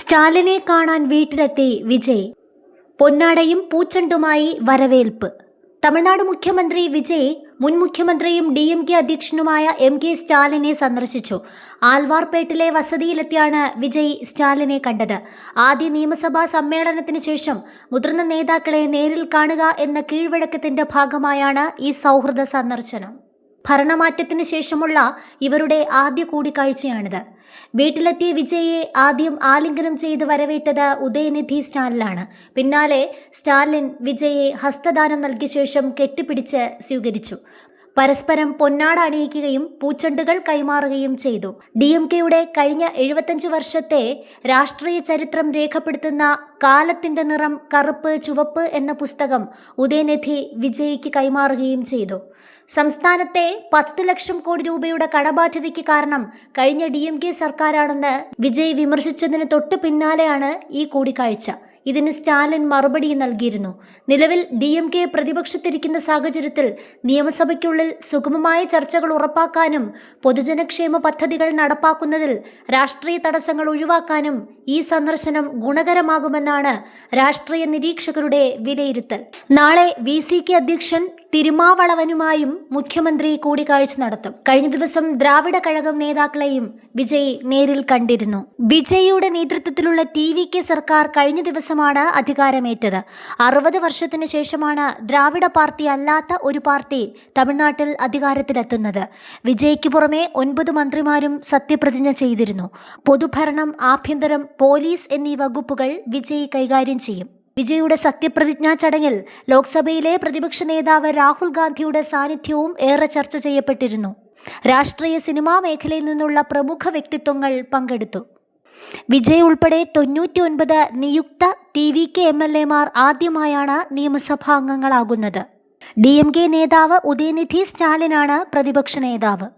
സ്റ്റാലിനെ കാണാൻ വീട്ടിലെത്തി വിജയ്. പൊന്നാടയും പൂച്ചെണ്ടുമായി വരവേൽപ്പ്. തമിഴ്നാട് മുഖ്യമന്ത്രി വിജയ് മുൻ മുഖ്യമന്ത്രിയും DMK അധ്യക്ഷനുമായ MK സ്റ്റാലിനെ സന്ദർശിച്ചു. ആൽവാർപേട്ടിലെ വസതിയിലെത്തിയാണ് വിജയ് സ്റ്റാലിനെ കണ്ടത്. ആദ്യ നിയമസഭാ സമ്മേളനത്തിന് ശേഷം മുതിർന്ന നേതാക്കളെ നേരിൽ കാണുക എന്ന കീഴ്വഴക്കത്തിന്റെ ഭാഗമായാണ് ഈ സൗഹൃദ സന്ദർശനം. ഭരണമാറ്റത്തിന് ശേഷമുള്ള ഇവരുടെ ആദ്യ കൂടിക്കാഴ്ചയാണിത്. വീട്ടിലെത്തിയ വിജയെ ആദ്യം ആലിംഗനം ചെയ്ത് വരവേറ്റത് ഉദയനിധി സ്റ്റാലിനാണ്. പിന്നാലെ സ്റ്റാലിൻ വിജയെ ഹസ്തദാനം നൽകിയ ശേഷം കെട്ടിപ്പിടിച്ച് സ്വീകരിച്ചു. പരസ്പരം പൊന്നാട അണിയിക്കുകയും പൂച്ചെണ്ടുകൾ കൈമാറുകയും ചെയ്തു. DMKയുടെ കഴിഞ്ഞ 75 വർഷത്തെ രാഷ്ട്രീയ ചരിത്രം രേഖപ്പെടുത്തുന്ന കാലത്തിന്റെ നിറം കറുപ്പ് ചുവപ്പ് എന്ന പുസ്തകം ഉദയനിധി വിജയ്ക്ക് കൈമാറുകയും ചെയ്തു. സംസ്ഥാനത്തെ 10 ലക്ഷം കോടി രൂപയുടെ കടബാധ്യതയ്ക്ക് കാരണം കഴിഞ്ഞ DMK സർക്കാരാണെന്ന് വിജയ് വിമർശിച്ചതിന് തൊട്ടു പിന്നാലെയാണ് ഈ കൂടിക്കാഴ്ച. ഇതിന് സ്റ്റാലിൻ മറുപടി നൽകിയിരുന്നു. നിലവിൽ DMK പ്രതിപക്ഷത്തിരിക്കുന്ന സാഹചര്യത്തിൽ നിയമസഭയ്ക്കുള്ളിൽ സുഗമമായ ചർച്ചകൾ ഉറപ്പാക്കാനും പൊതുജനക്ഷേമ പദ്ധതികൾ നടപ്പാക്കുന്നതിൽ രാഷ്ട്രീയ തടസ്സങ്ങൾ ഒഴിവാക്കാനും ഈ സന്ദർശനം ഗുണകരമാകുമെന്നാണ് രാഷ്ട്രീയ നിരീക്ഷകരുടെ വിലയിരുത്തൽ. നാളെ VCK അധ്യക്ഷൻ തിരുമാവളവനുമായും മുഖ്യമന്ത്രി കൂടിക്കാഴ്ച നടത്തും. കഴിഞ്ഞ ദിവസം ദ്രാവിഡ കഴകം നേതാക്കളെയും വിജയ് നേരിൽ കണ്ടിരുന്നു. വിജയിയുടെ നേതൃത്വത്തിലുള്ള TVK സർക്കാർ കഴിഞ്ഞ ദിവസമാണ് അധികാരമേറ്റത്. 60 വർഷത്തിന് ശേഷമാണ് ദ്രാവിഡ പാർട്ടി അല്ലാത്ത ഒരു പാർട്ടി തമിഴ്നാട്ടിൽ അധികാരത്തിലെത്തുന്നത്. വിജയ്ക്ക് പുറമെ 9 മന്ത്രിമാരും സത്യപ്രതിജ്ഞ ചെയ്തിരുന്നു. പൊതുഭരണം, ആഭ്യന്തരം, പോലീസ് എന്നീ വകുപ്പുകൾ വിജയ് കൈകാര്യം ചെയ്യും. വിജയുടെ സത്യപ്രതിജ്ഞാ ചടങ്ങിൽ ലോക്സഭയിലെ പ്രതിപക്ഷ നേതാവ് രാഹുൽ ഗാന്ധിയുടെ സാന്നിധ്യവും ഏറെ ചർച്ച ചെയ്യപ്പെട്ടിരുന്നു. രാഷ്ട്രീയ സിനിമാ മേഖലയിൽ നിന്നുള്ള പ്രമുഖ വ്യക്തിത്വങ്ങൾ പങ്കെടുത്തു. വിജയ് ഉൾപ്പെടെ 99 നിയുക്ത TVK MLA മാർ ആദ്യമായാണ് നിയമസഭാ അംഗങ്ങളാകുന്നത്. DMK നേതാവ് ഉദയനിധി സ്റ്റാലിനാണ് പ്രതിപക്ഷ നേതാവ്.